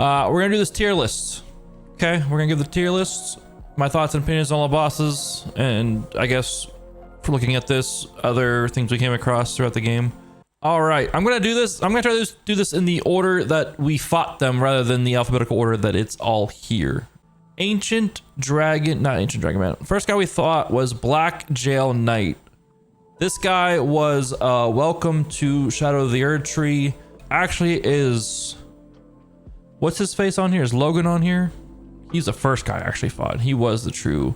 We're gonna do this tier list. Okay, we're gonna give the tier list, my thoughts and opinions on all the bosses, and I guess for looking at this, other things we came across throughout the game. All right, I'm gonna do this. I'm gonna try to do this in the order that we fought them rather than the alphabetical order that it's all here. Ancient Dragon, not Ancient Dragon Man. First guy we thought was Black Jail Knight. This guy was welcome to Shadow of the Erdtree. Actually is, what's his face on here? Is Logan on here? He's the first guy I actually fought. He was the true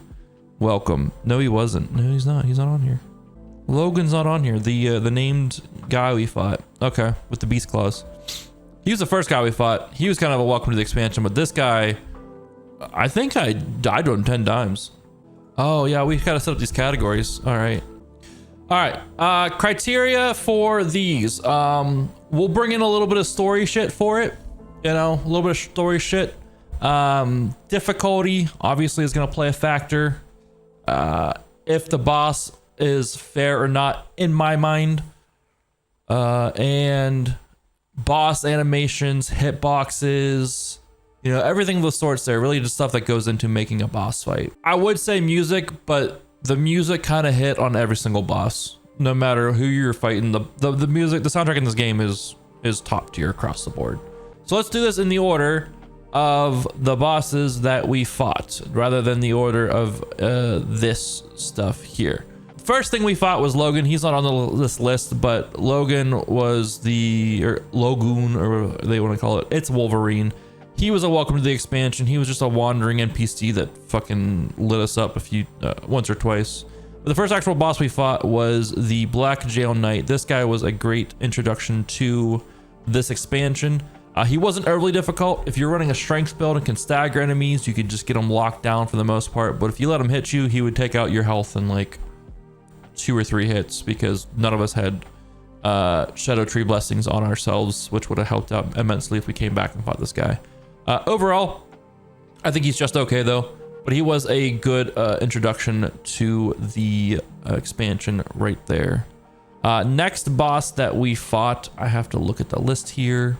welcome. No, he wasn't. No, he's not. He's not on here. Logan's not on here. The named guy we fought. Okay, with the beast claws. He was the first guy we fought. He was kind of a welcome to the expansion, but this guy, I think I died to him 10 times. Oh yeah, we've got to set up these categories. All right. Criteria for these. We'll bring in a little bit of story shit for it. You know, a little bit of story shit. Difficulty obviously is going to play a factor. If the boss is fair or not, in my mind. And boss animations, hitboxes, you know, everything of the sorts there. Really just stuff that goes into making a boss fight. I would say music, but the music kind of hit on every single boss, no matter who you're fighting. The music, the soundtrack in this game is top tier across the board. So let's do this in the order of the bosses that we fought, rather than the order of this stuff here. First thing we fought was Logan. He's not on this list, but Logan was Logun, or they want to call it. It's Wolverine. He was a welcome to the expansion. He was just a wandering NPC that fucking lit us up once or twice. But the first actual boss we fought was the Black Jail Knight. This guy was a great introduction to this expansion. He wasn't overly difficult. If you're running a strength build and can stagger enemies, you could just get him locked down for the most part. But if you let him hit you, he would take out your health in like 2 or 3 hits, because none of us had Shadow Tree blessings on ourselves, which would have helped out immensely if we came back and fought this guy. Overall, I think he's just okay though, but he was a good introduction to the expansion right there. Next boss that we fought, I have to look at the list here.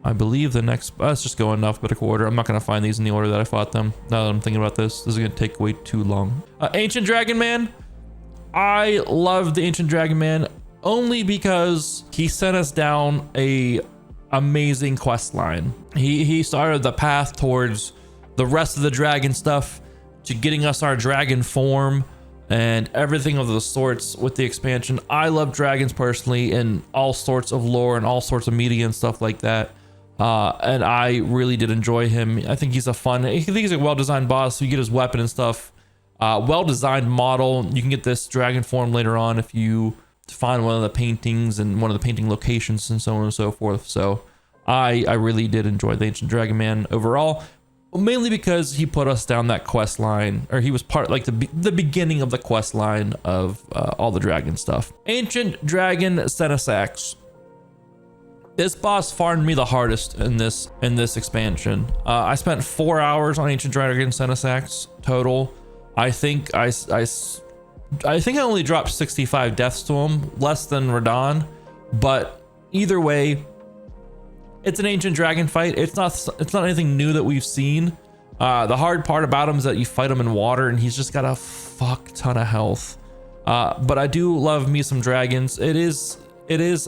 I believe the next, let's just go in alphabetical order. I'm not going to find these in the order that I fought them. Now that I'm thinking about this is going to take way too long. Ancient Dragon Man. I love the Ancient Dragon Man only because he sent us down a amazing quest line. He started the path towards the rest of the dragon stuff, to getting us our dragon form and everything of the sorts with the expansion. I love dragons personally, and all sorts of lore and all sorts of media and stuff like that. And I really did enjoy him. I think he's he's a well-designed boss. So you get his weapon and stuff. Well-designed model. You can get this dragon form later on if you find one of the paintings and one of the painting locations and so on and so forth. So I really did enjoy the Ancient Dragon Man overall, mainly because he put us down that quest line, or he was part, like the beginning of the quest line of all the dragon stuff. Ancient Dragon Senesax. This boss farmed me the hardest in this expansion. I spent 4 hours on Ancient Dragon Senesax total. I think I only dropped 65 deaths to him, less than Radahn, but either way, it's an ancient dragon fight. It's not anything new that we've seen. The hard part about him is that you fight him in water and he's just got a fuck ton of health. But I do love me some dragons. It is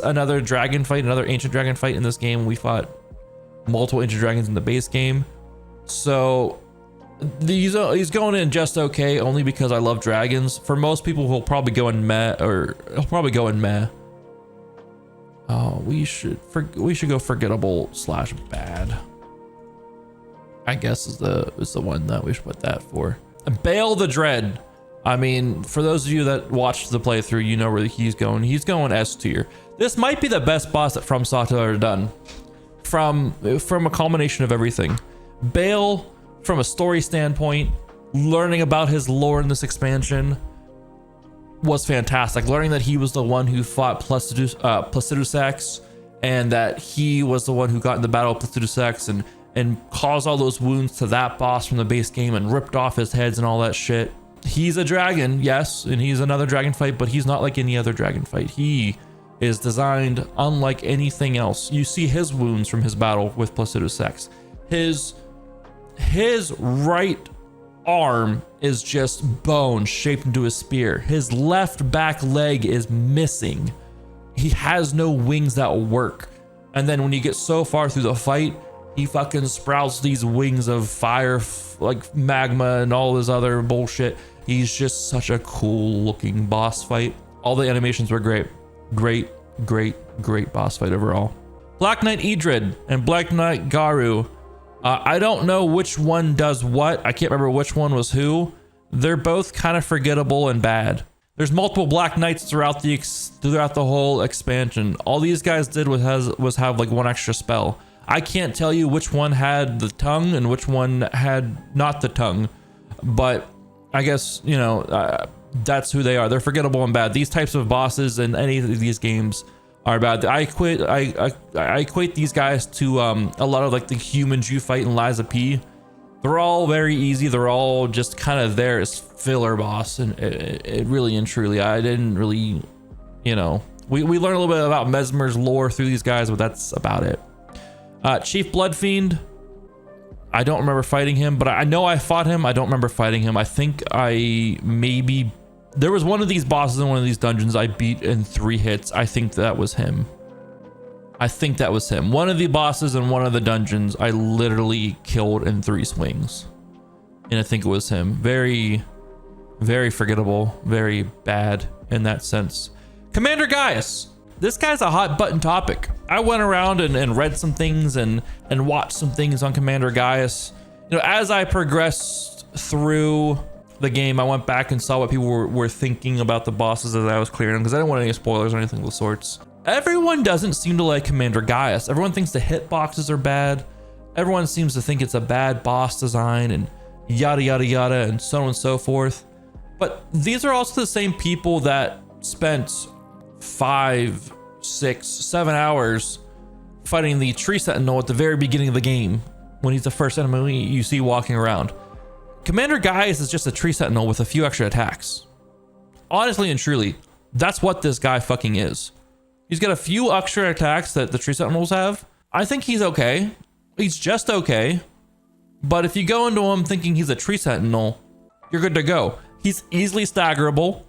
another dragon fight, another ancient dragon fight in this game. We fought multiple ancient dragons in the base game. So he's going in just okay, only because I love dragons. For most people, he'll probably go in meh, or he'll probably go in meh. Oh, we should go forgettable / bad, I guess is the one that we should put that for. Bale the Dread. I mean, for those of you that watched the playthrough, you know where he's going. He's going S tier. This might be the best boss that Consort Radahn, from a culmination of everything. Bale, from a story standpoint, learning about his lore in this expansion was fantastic. Learning that he was the one who fought Placidusax, and that he was the one who got in the battle of Placidusax and caused all those wounds to that boss from the base game and ripped off his heads and all that shit. He's a dragon, yes, and he's another dragon fight, but he's not like any other dragon fight. He is designed unlike anything else. You see his wounds from his battle with Placidusax. His right arm is just bone shaped into a spear. His left back leg is missing. He has no wings that work. And then when you get so far through the fight, he fucking sprouts these wings of fire, like magma and all this other bullshit. He's just such a cool looking boss fight. All the animations were great. Great boss fight overall. Black Knight Idrid and Black Knight Garu. I don't know which one does what. I can't remember which one was who. They're both kind of forgettable and bad. There's multiple Black Knights throughout the whole expansion. All these guys did was have like one extra spell. I can't tell you which one had the tongue and which one had not the tongue, but I guess, you know, that's who they are. They're forgettable and bad. These types of bosses in any of these games are bad. I equate these guys to a lot of like the humans you fight in Lies of P. They're all very easy. They're all just kind of there as filler boss, and it really and truly, I didn't really, you know, we learned a little bit about Mesmer's lore through these guys, but that's about it. Chief Bloodfiend, I don't remember fighting him, but I know I fought him. I don't remember fighting him. I think there was one of these bosses in one of these dungeons I beat in 3 hits. I think that was him. One of the bosses in one of the dungeons I literally killed in 3 swings. And I think it was him. Very forgettable, very bad in that sense. Commander Gaius. This guy's a hot button topic. I went around and read some things and watched some things on Commander Gaius. You know, as I progressed through the game, I went back and saw what people were thinking about the bosses as I was clearing them, because I didn't want any spoilers or anything of the sorts. Everyone doesn't seem to like Commander Gaius. Everyone thinks the hitboxes are bad. Everyone seems to think it's a bad boss design and yada yada yada and so on and so forth. But these are also the same people that spent 5, 6, 7 hours fighting the Tree Sentinel at the very beginning of the game when he's the first enemy you see walking around. Commander Gaius is just a Tree Sentinel with a few extra attacks. Honestly and truly, that's what this guy fucking is. He's got a few extra attacks that the Tree Sentinels have. I think he's okay. He's just okay. But if you go into him thinking he's a Tree Sentinel, you're good to go. He's easily staggerable.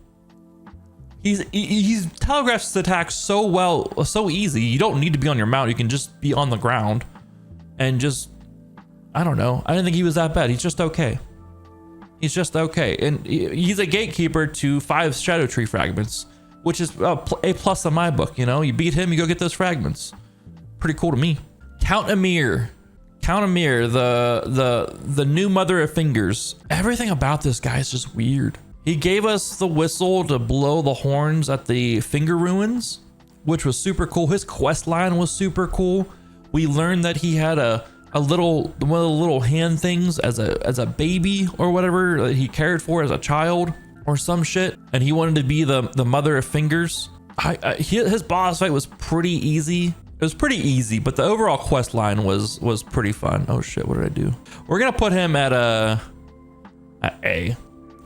He telegraphs his attacks so well, so easy. You don't need to be on your mount. You can just be on the ground and just, I don't know. I didn't think he was that bad. He's just okay. He's just okay. And he's a gatekeeper to 5 Shadow Tree fragments, which is a plus in my book. You know, you beat him, you go get those fragments. Pretty cool to me. Count Emir, the new mother of fingers. Everything about this guy is just weird. He gave us the whistle to blow the horns at the finger ruins, which was super cool. His quest line was super cool. We learned that he had one of the little hand things as a baby or whatever that he cared for as a child or some shit, and he wanted to be the mother of fingers. His boss fight was pretty easy. It was pretty easy, but the overall quest line was pretty fun. Oh shit, what did I do? We're gonna put him at A.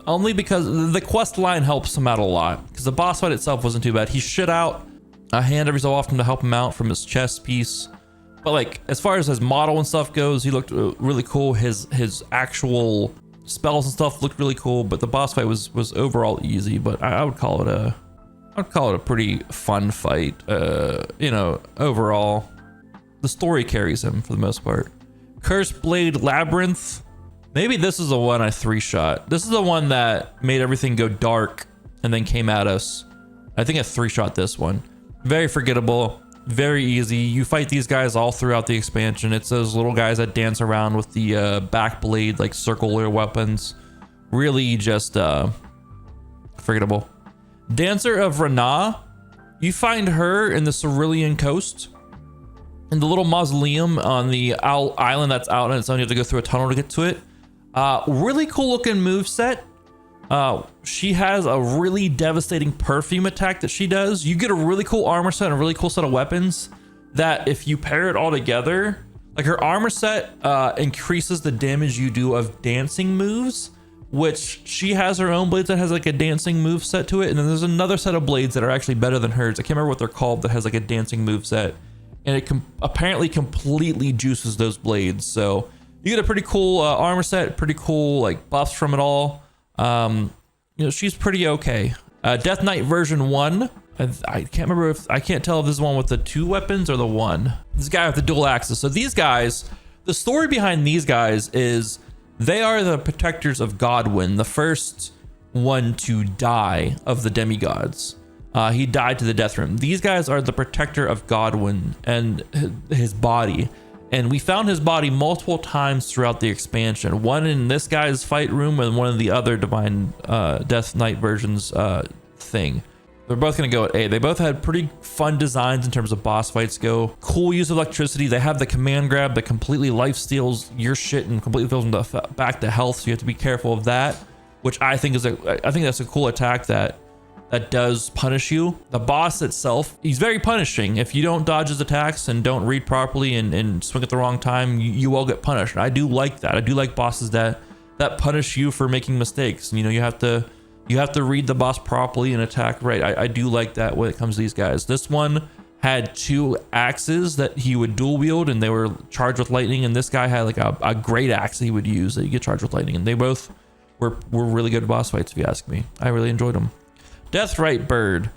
Only because the quest line helps him out a lot, because the boss fight itself wasn't too bad. He shit out a hand every so often to help him out from his chest piece. But like, as far as his model and stuff goes, he looked really cool. His actual spells and stuff looked really cool, but the boss fight was overall easy. But I would call it a pretty fun fight. You know, overall, the story carries him for the most part. Cursed Blade Labyrinth. Maybe this is the one I 3-shot. This is the one that made everything go dark and then came at us. I think I 3-shot this one. Very forgettable, very easy. You fight these guys all throughout the expansion. It's those little guys that dance around with the back blade, like circular weapons. Really just forgettable. Dancer of Ranah. You find her in the Cerulean Coast, in the little mausoleum on the island that's out on its own. You have to go through a tunnel to get to it. Really cool looking moveset. She has a really devastating perfume attack that she does. You get a really cool armor set and a really cool set of weapons that if you pair it all together, like her armor set increases the damage you do of dancing moves, which she has her own blades that has like a dancing move set to it. And then there's another set of blades that are actually better than hers. I can't remember what they're called, that has like a dancing move set. and it apparently completely juices those blades. So you get a pretty cool armor set, pretty cool like buffs from it all. You know, she's pretty okay. Death Knight version 1. I can't remember if I can't tell if this is the one with the 2 weapons or the 1. This guy with the dual axes. So these guys, the story behind these guys is they are the protectors of Godwyn, the first one to die of the demigods. He died to the death rim. These guys are the protector of Godwyn and his body. And we found his body multiple times throughout the expansion. One in this guy's fight room and one in the other Divine Death Knight versions thing. They're both going to go at A. They both had pretty fun designs in terms of boss fights go. Cool use of electricity. They have the command grab that completely life steals your shit and completely fills them back to health. So you have to be careful of that, which I think is I think that's a cool attack that does punish you. The boss itself, he's very punishing. If you don't dodge his attacks and don't read properly and swing at the wrong time, you will get punished. And I do like that. I do like bosses that punish you for making mistakes. You know, you have to read the boss properly and attack right. I do like that when it comes to these guys. This one had 2 axes that he would dual wield and they were charged with lightning. And this guy had like a great axe that he would use that you get charged with lightning. And they both were really good boss fights, if you ask me. I really enjoyed them. Deathrite Bird,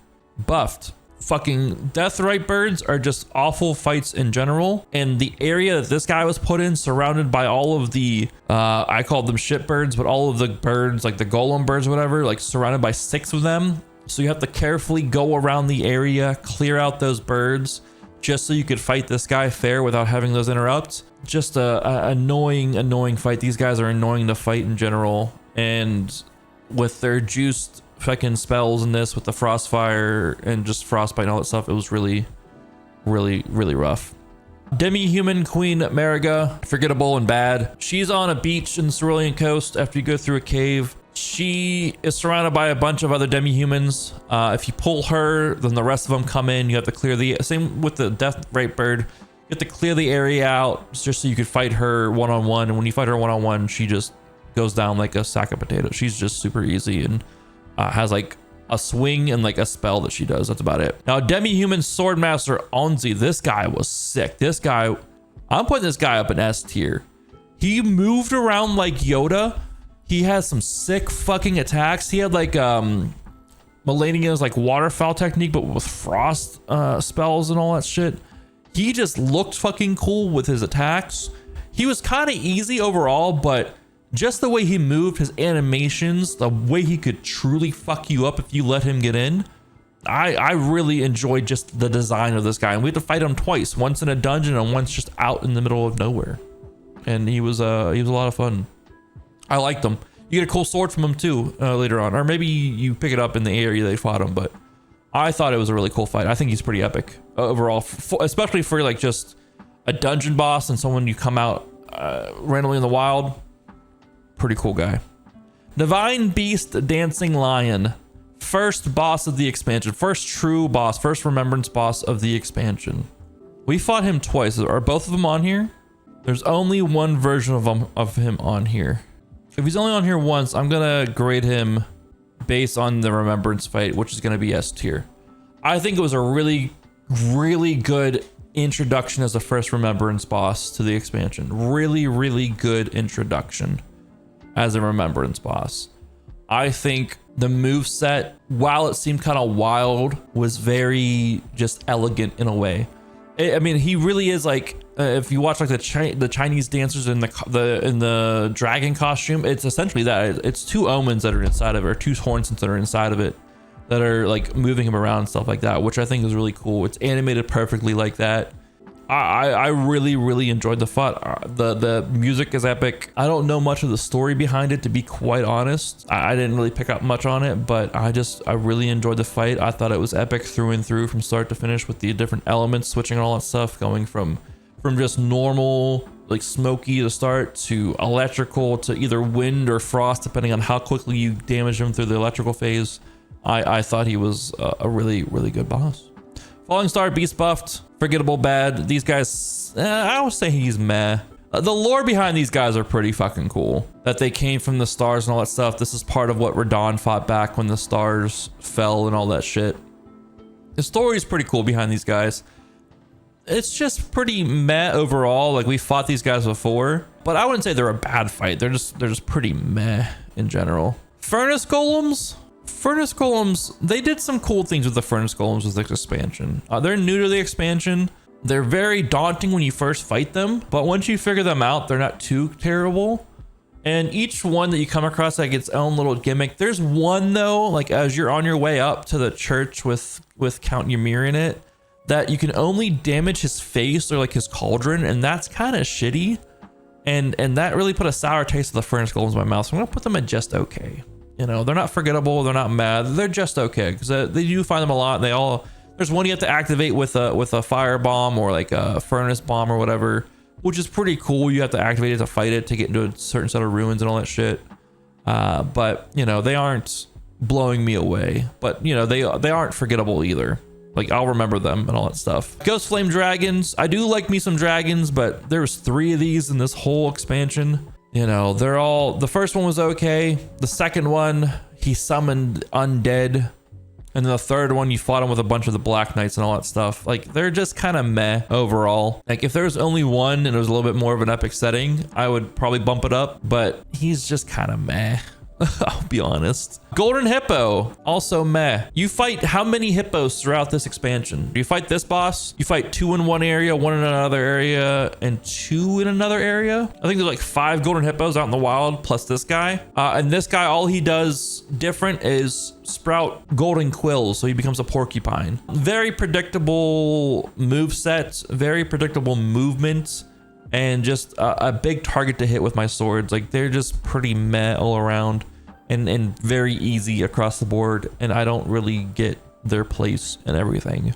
buffed. Fucking Deathrite Birds are just awful fights in general. And the area that this guy was put in, surrounded by all of the, I called them shit birds, but all of the birds, like the golem birds or whatever, like surrounded by 6 of them. So you have to carefully go around the area, clear out those birds, just so you could fight this guy fair without having those interrupts. Just a annoying fight. These guys are annoying to fight in general. And with their juiced fucking spells in this with the frostfire and just frostbite and all that stuff, it was really rough. Demi-human Queen Mariga, forgettable and bad. She's on a beach in the Cerulean Coast after you go through a cave. She is surrounded by a bunch of other demi-humans. If you pull her, then the rest of them come in. You have to clear the same with the Deathrite Bird. You have to clear the area out just so you could fight her one-on-one. And when you fight her one-on-one, she just goes down like a sack of potatoes. She's just super easy and has like a swing and like a spell that she does. That's about it. Now, Demi-human Swordmaster Onzi, this guy was sick. This guy, I'm putting this guy up in S tier. He moved around like Yoda. He has some sick fucking attacks. He had like Melania's like waterfowl technique, but with frost spells and all that shit. He just looked fucking cool with his attacks. He was kind of easy overall, but just the way he moved, his animations, the way he could truly fuck you up if you let him get in. I really enjoyed just the design of this guy. And we had to fight him twice, once in a dungeon and once just out in the middle of nowhere. And he was a lot of fun. I liked him. You get a cool sword from him too later on, or maybe you pick it up in the area they fought him. But I thought it was a really cool fight. I think he's pretty epic overall, especially for like just a dungeon boss and someone you come out randomly in the wild. Pretty cool guy. Divine Beast Dancing Lion, first boss of the expansion, first true boss, first remembrance boss of the expansion. We fought him twice. Are both of them on here? There's only one version of him on here. If he's only on here once, I'm gonna grade him based on the remembrance fight, which is gonna be S tier. I think it was a really good introduction as the first remembrance boss to the expansion. Really good introduction as a remembrance boss. I think the moveset, while it seemed kind of wild, was very just elegant in a way. I mean, he really is like, if you watch like the Chinese dancers in the dragon costume, it's essentially that. It's 2 omens that are inside of it, or 2 horns that are inside of it that are like moving him around and stuff like that, which I think is really cool. It's animated perfectly like that. I really enjoyed the fight. The music is epic. I don't know much of the story behind it, to be quite honest. I didn't really pick up much on it, but I really enjoyed the fight. I thought it was epic through and through from start to finish, with the different elements switching and all that stuff, going from just normal like smoky to start to electrical to either wind or frost, depending on how quickly you damage him through the electrical phase. I thought he was a really good boss. Falling Star Beast buffed, forgettable bad. These guys, I would say he's meh. The lore behind these guys are pretty fucking cool. That they came from the stars and all that stuff. This is part of what Radahn fought back when the stars fell and all that shit. The story is pretty cool behind these guys. It's just pretty meh overall. Like, we fought these guys before, but I wouldn't say they're a bad fight. They're just pretty meh in general. Furnace golems. Furnace golems, they did some cool things with the furnace golems with this expansion. They're new to the expansion. They're very daunting when you first fight them, but once you figure them out, they're not too terrible. And each one that you come across like its own little gimmick. There's one though, like as you're on your way up to the church with Count Ymir in it, that you can only damage his face or like his cauldron, and that's kind of shitty. And that really put a sour taste of the furnace golems in my mouth. So I'm gonna put them at just okay. You know, they're not forgettable, they're not mad, they're just okay, because they do find them a lot. They all, there's one you have to activate with a fire bomb or like a furnace bomb or whatever, which is pretty cool. You have to activate it to fight it to get into a certain set of ruins and all that shit. But you know, they aren't blowing me away, but you know, they aren't forgettable either. Like, I'll remember them and all that stuff. Ghost Flame Dragons. I do like me some dragons, but there's 3 of these in this whole expansion. You know, they're all, the first one was okay. The second one, he summoned undead. And then the third one, you fought him with a bunch of the Black Knights and all that stuff. Like, they're just kind of meh overall. Like, if there was only one and it was a little bit more of an epic setting, I would probably bump it up, but he's just kind of meh. I'll be honest. Golden Hippo, also meh. You fight how many hippos throughout this expansion? You fight this boss, you fight 2 in one area, 1 in another area, and 2 in another area. I think there's like 5 golden hippos out in the wild, plus this guy. And this guy, all he does different is sprout golden quills, so he becomes a porcupine. Very predictable moveset, very predictable movement, and just a big target to hit with my swords. Like, they're just pretty meh all around and very easy across the board, and I don't really get their place and everything.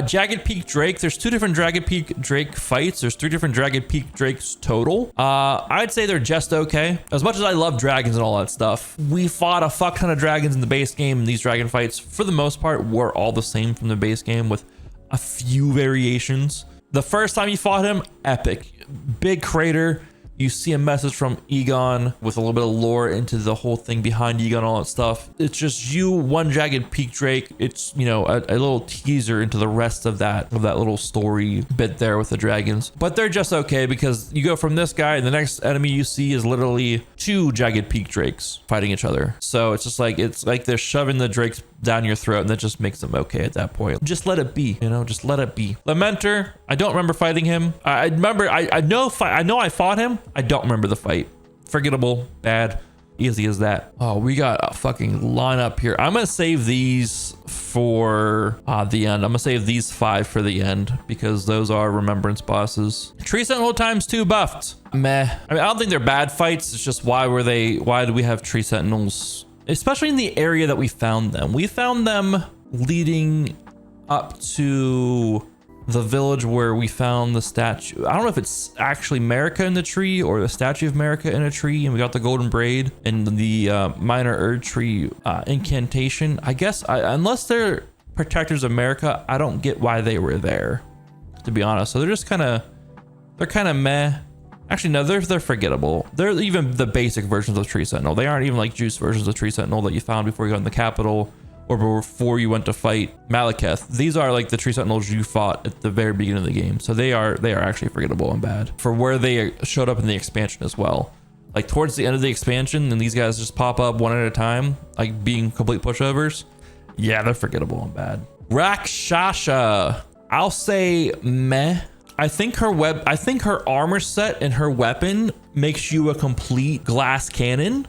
Jagged Peak Drake. There's 2 different Jagged Peak Drake fights. There's 3 different Jagged Peak Drakes total. I'd say they're just okay. As much as I love dragons and all that stuff, we fought a fuck ton of dragons in the base game, and these dragon fights, for the most part, were all the same from the base game with a few variations. The first time you fought him, epic. Big crater. You see a message from Egon with a little bit of lore into the whole thing behind Egon, all that stuff. It's just you, 1 Jagged Peak Drake. It's, you know, a little teaser into the rest of that little story bit there with the dragons. But they're just okay, because you go from this guy and the next enemy you see is literally 2 Jagged Peak Drakes fighting each other. So it's like they're shoving the drakes down your throat, and that just makes them okay at that point. Just let it be, you know, just let it be. Lamenter, I don't remember fighting him. I remember, I know I fought him. I don't remember the fight. Forgettable, bad, easy as that. Oh, we got a fucking lineup here. I'm gonna save these for the end. I'm gonna save these 5 for the end, because those are Remembrance bosses. Tree Sentinel ×2 buffed. Meh. I mean, I don't think they're bad fights. It's just, why do we have Tree Sentinels? Especially in the area that we found them. We found them leading up to the village where we found the statue. I don't know if it's actually Marika in the tree or the statue of Marika in a tree, and we got the golden braid and the minor Erdtree incantation. I guess, unless they're protectors of Marika, I don't get why they were there, to be honest. So they're just kind of meh. Actually, no, they're forgettable. They're even the basic versions of Tree Sentinel. They aren't even like juice versions of Tree Sentinel that you found before you got in the capital or before you went to fight Malekith. These are like the Tree Sentinels you fought at the very beginning of the game. So they are actually forgettable and bad for where they showed up in the expansion as well. Like towards the end of the expansion, and these guys just pop up one at a time, like being complete pushovers. Yeah, they're forgettable and bad. Rakshasha, I'll say meh. I think her armor set and her weapon makes you a complete glass cannon.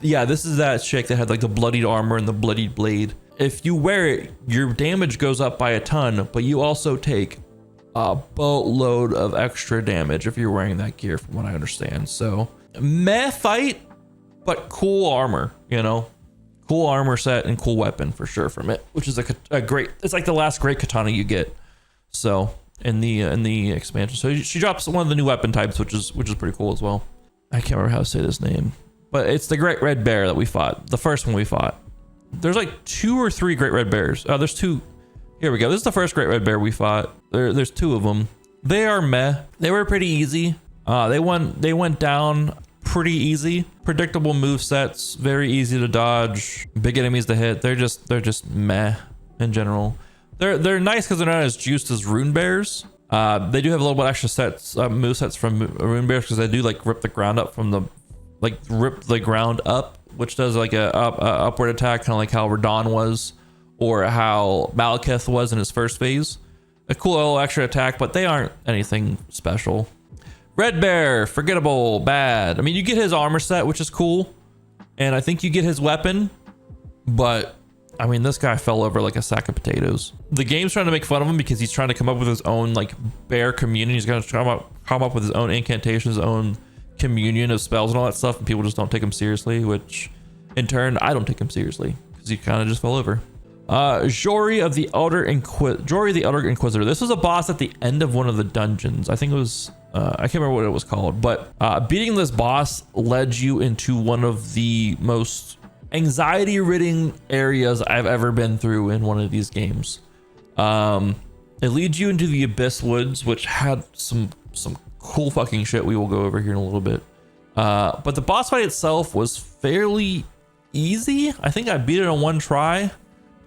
Yeah, this is that chick that had like the bloodied armor and the bloodied blade. If you wear it, your damage goes up by a ton, but you also take a boatload of extra damage if you're wearing that gear, from what I understand. So meh fight, but cool armor, you know, cool armor set and cool weapon for sure from it, which is a great, it's like the last great katana you get. So in the expansion. So she drops one of the new weapon types, which is pretty cool as well. I can't remember how to say this name, but it's the Great Red Bear that we fought. The first one we fought. There's like 2 or 3 Great Red Bears. Oh, there's 2. Here we go. This is the first Great Red Bear we fought. There's 2 of them. They are meh. They were pretty easy. They went down pretty easy. Predictable move sets, very easy to dodge, big enemies to hit. They're just meh in general. They're nice because they're not as juiced as rune bears, They do have a little bit extra sets, move sets from Rune Bears, because they do like rip the ground up from the, rip the ground up, which does like a upward attack, kind of like how Radahn was, or how Malekith was in his first phase. A cool little extra attack, but they aren't anything special. Red Bear, forgettable, bad. I mean, you get his armor set, which is cool, and I think you get his weapon, but I mean, this guy fell over like a sack of potatoes. The game's trying to make fun of him because he's trying to come up with his own like bear communion. He's gonna come up with his own incantations, his own communion of spells and all that stuff, and people just don't take him seriously, which in turn, I don't take him seriously because he kind of just fell over. Jory the Elder Inquisitor. This was a boss at the end of one of the dungeons. I think it was, I can't remember what it was called, but beating this boss led you into one of the most anxiety-ridden areas I've ever been through in one of these games. It leads you into the Abyss Woods, which had some cool fucking shit we will go over here in a little bit. But the boss fight itself was fairly easy. I think I beat it on one try.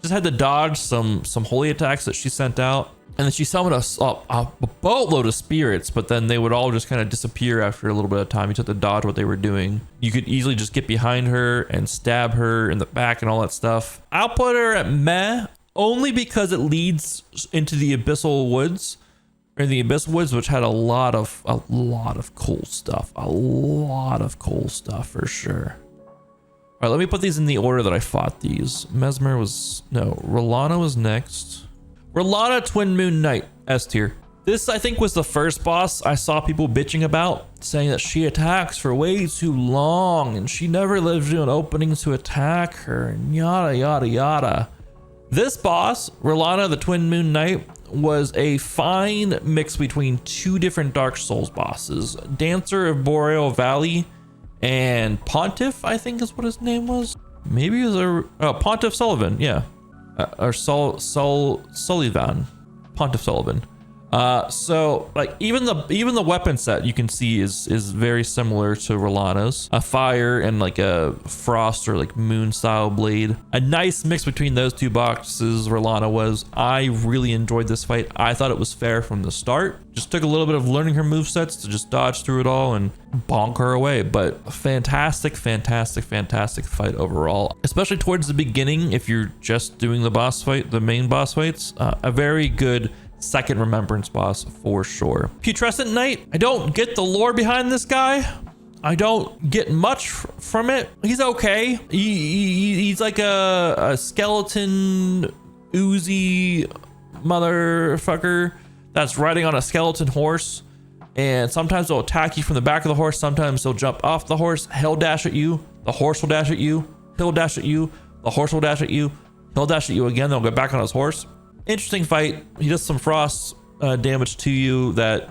Just had to dodge some holy attacks that she sent out, and then she summoned a boatload of spirits, but then they would all just kind of disappear after a little bit of time. You just had to dodge what they were doing. You could easily just get behind her and stab her in the back and all that stuff. I'll put her at meh, only because it leads into the Abyssal Woods, or the Abyss Woods, which had a lot of cool stuff. A lot of cool stuff for sure. All right, let me put these in the order that I fought these. Rallana was next. Rallana Twin Moon Knight, S tier. This, I think, was the first boss I saw people bitching about, saying that she attacks for way too long and she never leaves you an opening to attack her and yada, yada, yada. This boss, Rallana the Twin Moon Knight, was a fine mix between two different Dark Souls bosses, Dancer of Boreal Valley and Pontiff, I think is what his name was. Maybe it was Pontiff Sullivan, yeah. Or Sullivan. Pontiff Sullivan. So like even the weapon set you can see is very similar to Rallana's. A fire and like a frost or like moon style blade. A nice mix between those two boxes Rallana was. I really enjoyed this fight. I thought it was fair from the start. Just took a little bit of learning her movesets to just dodge through it all and bonk her away. But fantastic fight overall. Especially towards the beginning, if you're just doing the boss fight, the main boss fights. A very good second Remembrance boss for sure. Putrescent Knight, I don't get the lore behind this guy. I don't get much from it. He's okay. He's like a skeleton oozy motherfucker that's riding on a skeleton horse, and sometimes he'll attack you from the back of the horse, sometimes he'll jump off the horse, he'll dash at you, the horse will dash at you, he'll dash at you, the horse will dash at you, he'll dash at you again, then he'll go back on his horse. Interesting fight. He does some frost damage to you that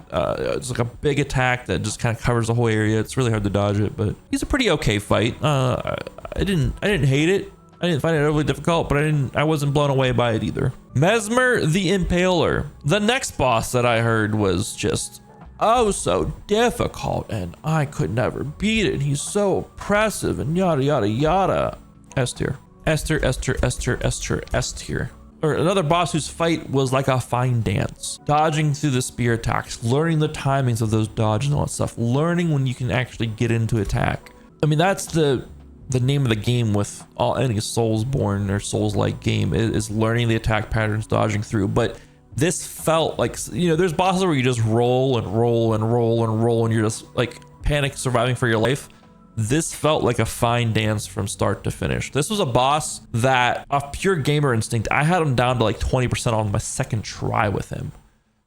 it's like a big attack that just kind of covers the whole area. It's really hard to dodge it, but he's a pretty okay fight. I didn't hate it. I didn't find it overly difficult, but I wasn't blown away by it either. Mesmer the Impaler. The next boss that I heard was just so difficult and I could never beat it. He's so oppressive and yada yada yada. S tier. S tier, S tier, S tier, S tier, S tier. Or another boss whose fight was like a fine dance. Dodging through the spear attacks, learning the timings of those dodges and all that stuff, learning when you can actually get into attack. I mean, that's the name of the game with any Soulsborne or Souls-like game is learning the attack patterns, dodging through. But this felt like, there's bosses where you just roll and roll and roll and roll and you're just like panic surviving for your life. This felt like a fine dance from start to finish. This was a boss that, off pure gamer instinct, I had him down to like 20% on my second try with him.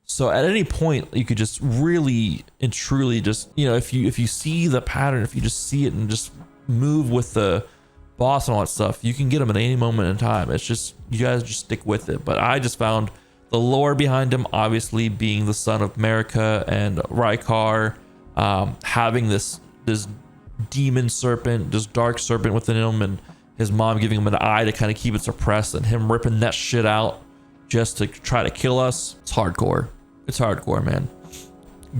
So at any point, you could just really and truly just, if you see the pattern, if you just see it and just move with the boss and all that stuff, you can get him at any moment in time. It's just, you guys just stick with it. But I just found the lore behind him, obviously being the son of Marika and Rykar, having this demon serpent, this dark serpent within him, and his mom giving him an eye to kind of keep it suppressed, and him ripping that shit out just to try to kill us. It's hardcore. It's hardcore, man.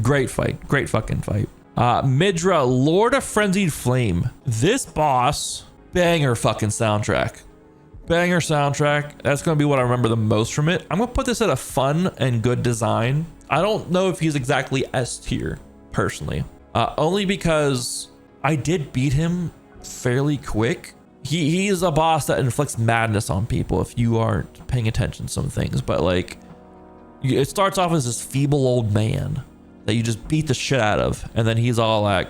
Great fight. Great fucking fight. Midra, Lord of Frenzied Flame. This boss, banger fucking soundtrack. Banger soundtrack. That's going to be what I remember the most from it. I'm going to put this at a fun and good design. I don't know if he's exactly S tier personally, only because I did beat him fairly quick. He's a boss that inflicts madness on people if you aren't paying attention to some things, but like it starts off as this feeble old man that you just beat the shit out of, and then he's all like,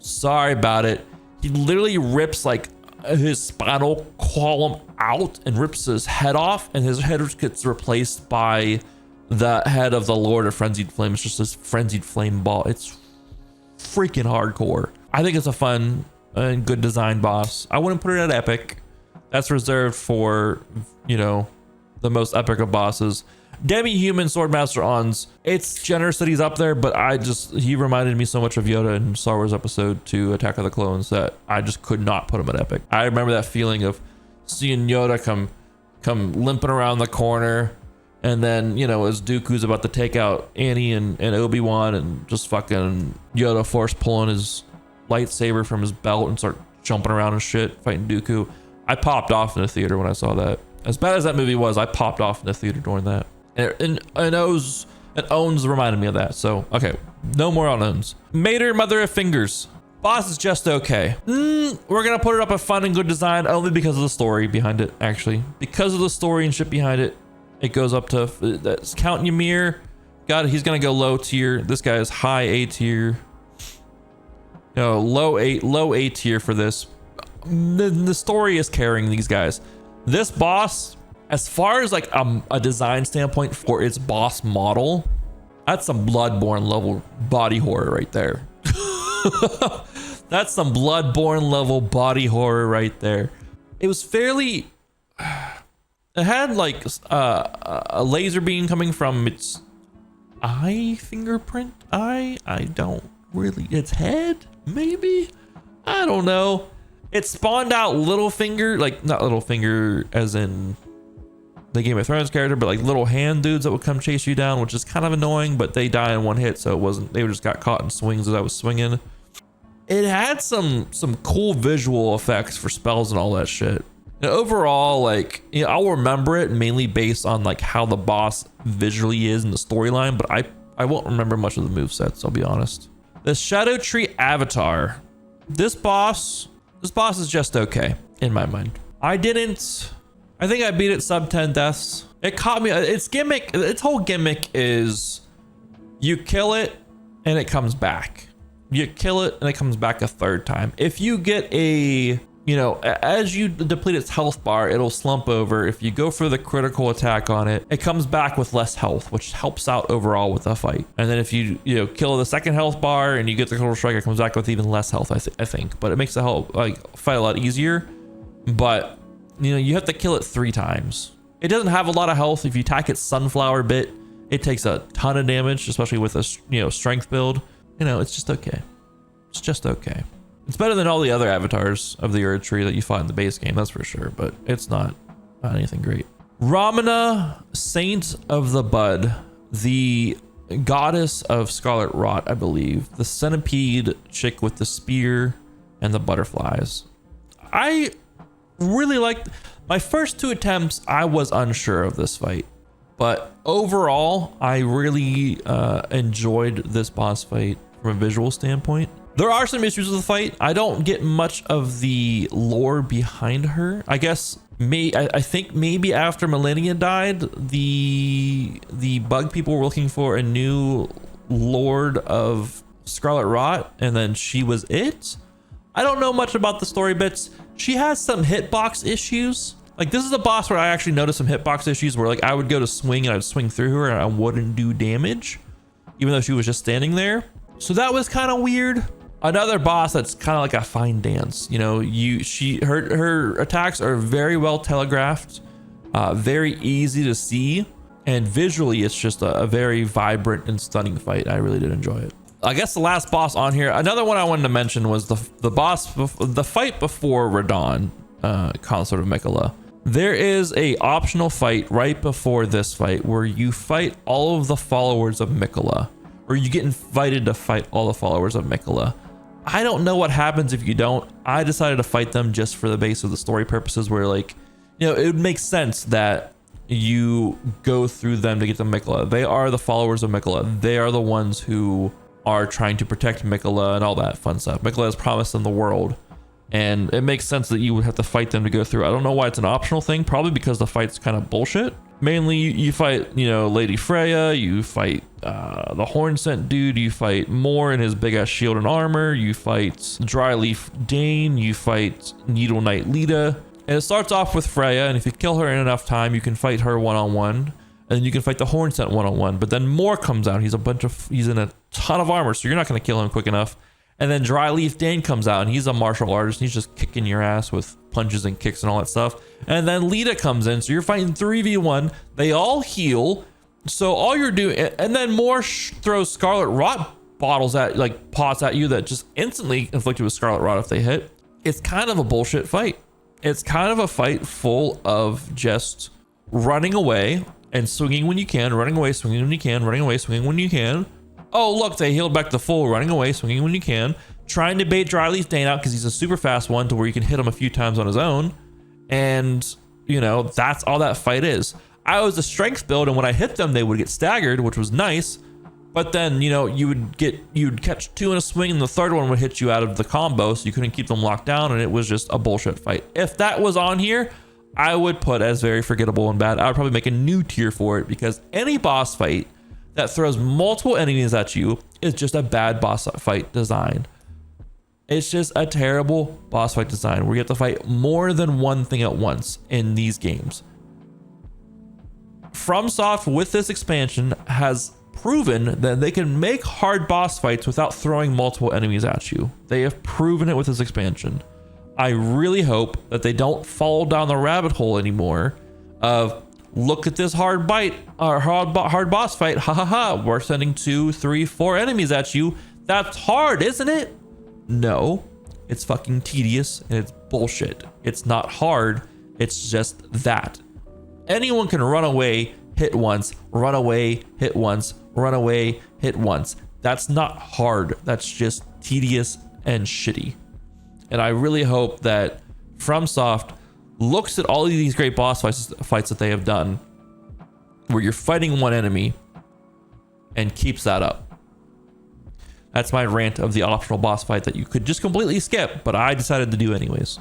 sorry about it. He literally rips like his spinal column out and rips his head off, and his head gets replaced by the head of the Lord of Frenzied Flame. It's just this Frenzied Flame ball. It's freaking hardcore. I think it's a fun and good design boss. I wouldn't put it at epic. That's reserved for, you know, the most epic of bosses. Demi-human Swordmaster Ons, it's generous that he's up there, but he reminded me so much of Yoda in Star Wars Episode 2 Attack of the Clones that I just could not put him at epic. I remember that feeling of seeing Yoda come limping around the corner, and then, you know, as Dooku's about to take out Annie and Obi-Wan, and just fucking Yoda force pulling his lightsaber from his belt and start jumping around and shit, fighting Dooku. I popped off in the theater when I saw that. As bad as that movie was, I popped off in the theater during that. And Owns reminded me of that. So, okay, no more on Owns. Mater, Mother of Fingers. Boss is just okay. We're gonna put it up a fun and good design only because of the story behind it, actually. Because of the story and shit behind it, it goes up to, that's Count Ymir. God, he's gonna go low tier. This guy is high A tier. No, low A tier for this. The story is carrying these guys. This boss, as far as like a design standpoint for its boss model, that's some Bloodborne level body horror right there. That's some Bloodborne level body horror right there. It was fairly, it had like a laser beam coming from its eye fingerprint. I don't really, its head maybe, I don't know. It spawned out Littlefinger, like not Littlefinger as in the Game of Thrones character, but like little hand dudes that would come chase you down, which is kind of annoying, but they die in one hit, so it wasn't, they just got caught in swings as I was swinging. It had some cool visual effects for spells and all that shit. And overall, like, you know, I'll remember it mainly based on like how the boss visually is in the storyline, but I won't remember much of the movesets, I'll be honest. The Shadow Tree Avatar. This boss is just okay in my mind. I think I beat it sub 10 deaths. It caught me. Its whole gimmick is you kill it and it comes back. You kill it and it comes back a third time. If you get a, you know, as you deplete its health bar, it'll slump over. If you go for the critical attack on it, it comes back with less health, which helps out overall with the fight. And then if you kill the second health bar and you get the critical strike, it comes back with even less health, I think. But it makes the fight a lot easier. But you know, you have to kill it 3 times. It doesn't have a lot of health. If you attack its sunflower bit, it takes a ton of damage, especially with a strength build. You know, it's just okay. It's just okay. It's better than all the other avatars of the Erdtree that you fought in the base game, that's for sure, but it's not anything great. Ramana, Saint of the Bud, the goddess of Scarlet Rot, I believe. The centipede chick with the spear and the butterflies. I really liked my first 2 attempts. I was unsure of this fight, but overall, I really enjoyed this boss fight from a visual standpoint. There are some issues with the fight. I don't get much of the lore behind her. I guess I think maybe after Millennia died, the bug people were looking for a new Lord of Scarlet Rot, and then she was it. I don't know much about the story bits. She has some hitbox issues. Like, this is a boss where I actually noticed some hitbox issues where like I would go to swing and I'd swing through her and I wouldn't do damage, even though she was just standing there. So that was kind of weird. Another boss that's kind of like a fine dance. You know, her attacks are very well telegraphed, very easy to see, and visually it's just a very vibrant and stunning fight. I really did enjoy it. I guess the last boss on here, another one I wanted to mention was the fight before Radahn, Consort of Miquella. There is a optional fight right before this fight where you fight all of the followers of Miquella, or you get invited to fight all the followers of Miquella. I don't know what happens if you don't. I decided to fight them just for the base of the story purposes, where like, you know, it would make sense that you go through them to get to Mikola. They are the followers of Mikola. They are the ones who are trying to protect Mikola and all that fun stuff. Mikola has promised them the world, and it makes sense that you would have to fight them to go through. I don't know why it's an optional thing, probably because the fight's kind of bullshit. Mainly you fight, Lady Freya, you fight the Horn Scent dude, you fight Mor in his big ass shield and armor, you fight Dryleaf Dane, you fight Needle Knight Lita. And it starts off with Freya, and if you kill her in enough time, you can fight her one-on-one, and then you can fight the Horn Scent one-on-one. But then Mor comes out, he's in a ton of armor, so you're not gonna kill him quick enough. And then Dryleaf Dane comes out, and he's a martial artist, and he's just kicking your ass with punches and kicks and all that stuff. And then Lita comes in, so you're fighting 3v1. They all heal, so all you're doing, and then Mor throws Scarlet Rot bottles at, like pots at you that just instantly inflict you with Scarlet Rot if they hit. It's kind of a bullshit fight. It's kind of a fight full of just running away and swinging when you can, running away, swinging when you can, running away, swinging when you can. Oh, look, they healed back to full, running away, swinging when you can, trying to bait Dryleaf Dane out because he's a super fast one to where you can hit him a few times on his own. And, that's all that fight is. I was a strength build, and when I hit them, they would get staggered, which was nice. But then, you'd catch two in a swing, and the third one would hit you out of the combo, so you couldn't keep them locked down, and it was just a bullshit fight. If that was on here, I would put as very forgettable and bad. I would probably make a new tier for it, because any boss fight that throws multiple enemies at you is just a bad boss fight design. It's just a terrible boss fight design where you have to fight more than one thing at once in these games. FromSoft with this expansion has proven that they can make hard boss fights without throwing multiple enemies at you. They have proven it with this expansion. I really hope that they don't fall down the rabbit hole anymore of, look at this hard bite or hard boss fight. Ha ha ha. We're sending 2, 3, 4 enemies at you. That's hard, isn't it? No, it's fucking tedious and it's bullshit. It's not hard. It's just that. Anyone can run away, hit once, run away, hit once, run away, hit once. That's not hard. That's just tedious and shitty. And I really hope that FromSoft looks at all of these great boss fights that they have done where you're fighting one enemy and keeps that up. That's my rant of the optional boss fight that you could just completely skip, but I decided to do anyways.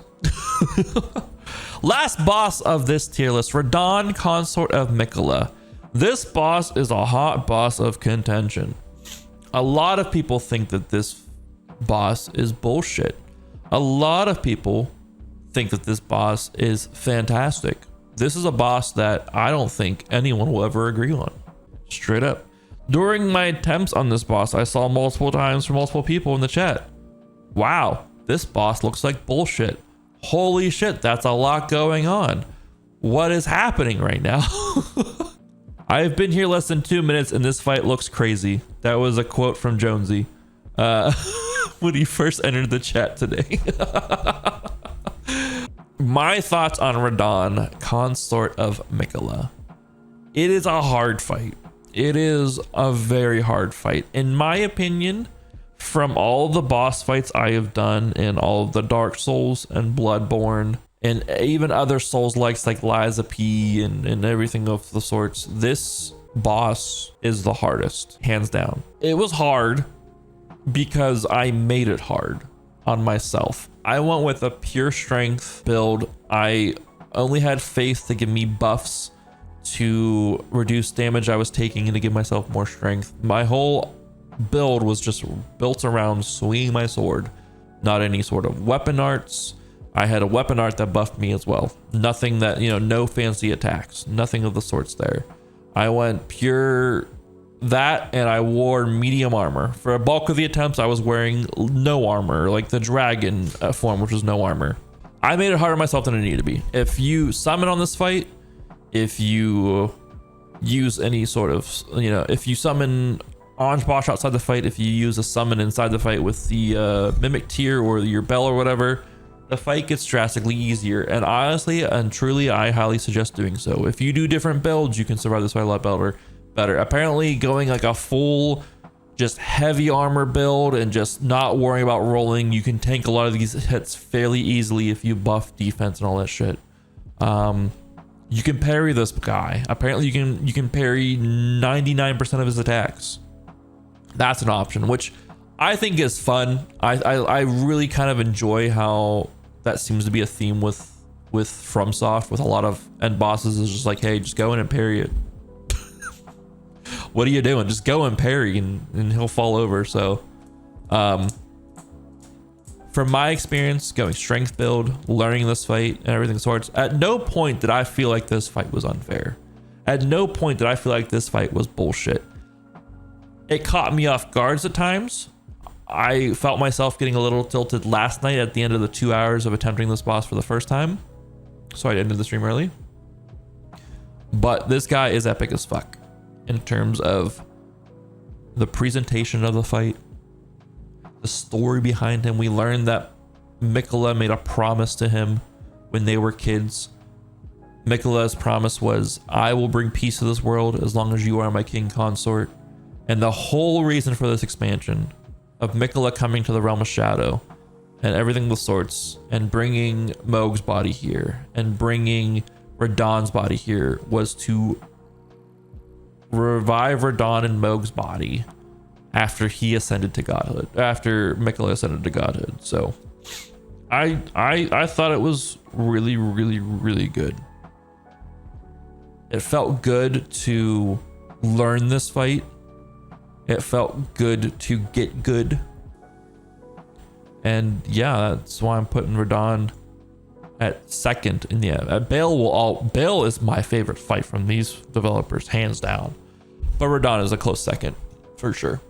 Last boss of this tier list, Radahn, Consort of Mikola. This boss is a hot boss of contention. A lot of people think that this boss is bullshit. A lot of people think that this boss is fantastic. This is a boss that I don't think anyone will ever agree on. Straight up. During my attempts on this boss, I saw multiple times from multiple people in the chat, wow, this boss looks like bullshit. Holy shit, that's a lot going on. What is happening right now? I've been here less than 2 minutes and this fight looks crazy. That was a quote from Jonesy when he first entered the chat today. My thoughts on Radahn, Consort of Mikola. It is a hard fight. It is a very hard fight. In my opinion, from all the boss fights I have done in all of the Dark Souls and Bloodborne, and even other Souls-likes like Lies of P and everything of the sorts, this boss is the hardest, hands down. It was hard because I made it hard on myself. I went with a pure strength build. I only had faith to give me buffs to reduce damage I was taking and to give myself more strength. My whole build was just built around swinging my sword, not any sort of weapon arts. I had a weapon art that buffed me as well. Nothing that, no fancy attacks, nothing of the sorts there. I went pure that, and I wore medium armor. For a bulk of the attempts, I was wearing no armor, like the dragon form, which was no armor. I made it harder myself than it needed to be. If you summon on this fight, if you use any sort of, if you summon Orange Bosch outside the fight, if you use a summon inside the fight with the Mimic Tier or your Bell or whatever, the fight gets drastically easier. And honestly and truly, I highly suggest doing so. If you do different builds, you can survive this fight a lot better. Apparently going like a full, just heavy armor build and just not worrying about rolling, you can tank a lot of these hits fairly easily if you buff defense and all that shit. You can parry this guy. Apparently you can parry 99% of his attacks. That's an option, which I think is fun. I really kind of enjoy how that seems to be a theme with FromSoft, with a lot of end bosses. Is just like, hey, just go in and parry it. What are you doing? Just go and parry and he'll fall over. So from my experience going strength build, learning this fight and everything sorts, at no point did I feel like this fight was unfair. At no point did I feel like this fight was bullshit. It caught me off guard at times. I felt myself getting a little tilted last night at the end of the 2 hours of attempting this boss for the first time. So I ended the stream early. But this guy is epic as fuck in terms of the presentation of the fight, the story behind him. We learned that Miquella made a promise to him when they were kids. Miquella's promise was, I will bring peace to this world as long as you are my king consort. And the whole reason for this expansion of Miquella coming to the realm of shadow and everything with sorts and bringing Mohg's body here and bringing Radahn's body here was to revive Radahn and Mohg's body after he ascended to godhood, after Miquella ascended to godhood. So I thought it was really, really, really good. It felt good to learn this fight. It felt good to get good. And yeah, that's why I'm putting Radahn at second in the end. Baal is my favorite fight from these developers, hands down. But Radahn is a close second, for sure.